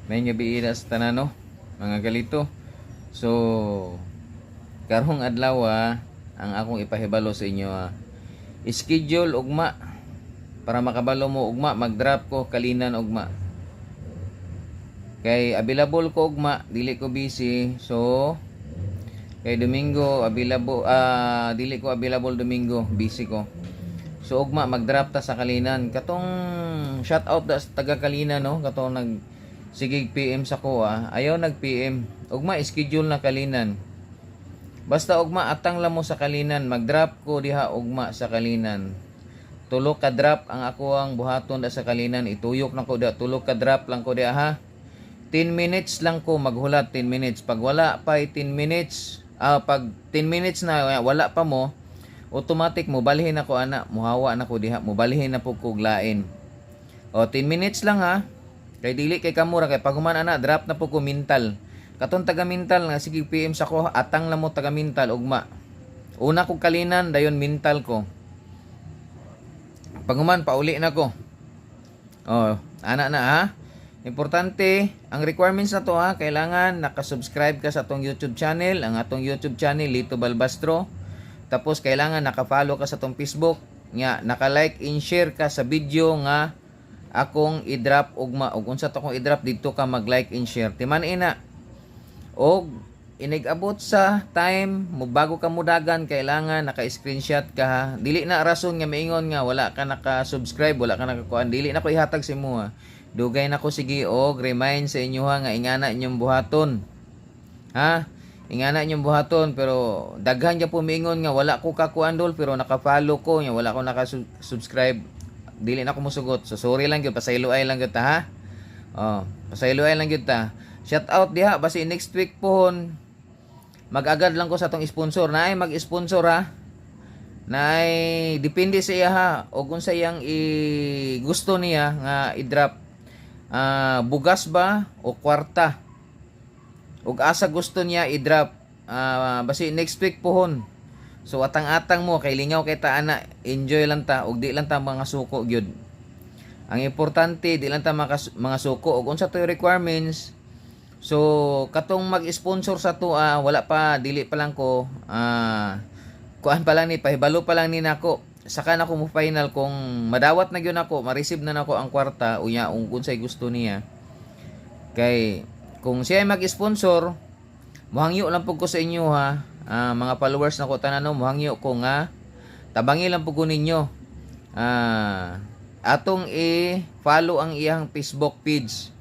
May nga biira sa tanano, mga galito. So, karong adlaw ang akong ipahibalo sa inyo schedule ugma para makabalo mo ugma mag-drop ko kalinan ugma. Kay available ko ugma, dili ko busy. So, kay Domingo available dili ko available Domingo, busy ko. So ugma mag-drop ta sa kalinan. Katong shout out da sa taga Kalinan no, katong nag sigig PM sa ko ayaw nag PM. Ugma schedule na kalinan. Basta ugma atang lang mo sa kalinan, mag-drop ko diha ugma sa kalinan. Tulo ka drop ang ako ang buhaton da sa kalinan, ituyok na ko da, tulo ka drop lang ko diha ha. 10 minutes lang ko maghulat, 10 minutes. Pag wala pa 10 minutes, pag 10 minutes na wala pa mo, automatic mo balhin ako ana, muhawa na ko diha, mo balhin na po kuglain. O 10 minutes lang ha. Kay dili kay kamura kay pag human ana drop na po ko mental. Katon taga mental nga sige PM sa ko atang lang mo taga mental ugma. Una ko kalinan dayon mental ko. Pag human pauli na ko. Oh, ana na ha. Importante, ang requirements na to kailangan naka-subscribe ka sa atong YouTube channel, ang atong YouTube channel Lito Balbastro. Tapos kailangan naka-follow ka sa atong Facebook, nga naka-like and share ka sa video nga akong i-drop ugma. Ug unsa to akong i-drop dito ka mag-like and share. Timan ina. Og inigabot sa time mo bago ka mudagan kailangan naka-screenshot ka ha. Dili na rason nga maingon nga wala ka naka-subscribe, wala ka nakakuan. Dili na ko ihatag sa imo Dugay na ko sige og remind sa inyo nga ingana inyong buhaton. Ha? Ingana inyong buhaton pero daghan ja po mingon nga wala ko kakuandol pero naka-follow ko nya wala ko naka-subscribe. Dili na ko mosugot. So sorry lang gyud, pasayloay lang gyud ta ha. Oh, pasayloay lang gyud ta. Shout out diha basi next week pohon mag-agad lang ko sa tong sponsor. Naay mag-sponsor ha. Naay depende sa iya ha og unsa iyang gusto niya nga i-drop. Bugas ba o kwarta. Ug asa gusto niya i-drop. Basi next week pohon. So atang-atang mo kay lingaw kay ta ana, enjoy lang ta ug di lang ta mga suko gyud. Ang importante di lang ta mga suko ug unsa to requirements. So katong mag-sponsor sa to wala pa dili pa lang ko kuan pa lang ni pahibalo pa lang ni nako. Saka na ko mo final kung madawat na gyud ako, ma-receive na nako ang kwarta unya ung unsay gusto niya. Kay kung siya ay mag-sponsor, muhangyo lang pud ko sa inyo ha. Mga followers nako tanan muhangyo ko nga tabangi lang pud ko ninyo. Atong i-follow ang iyang Facebook page.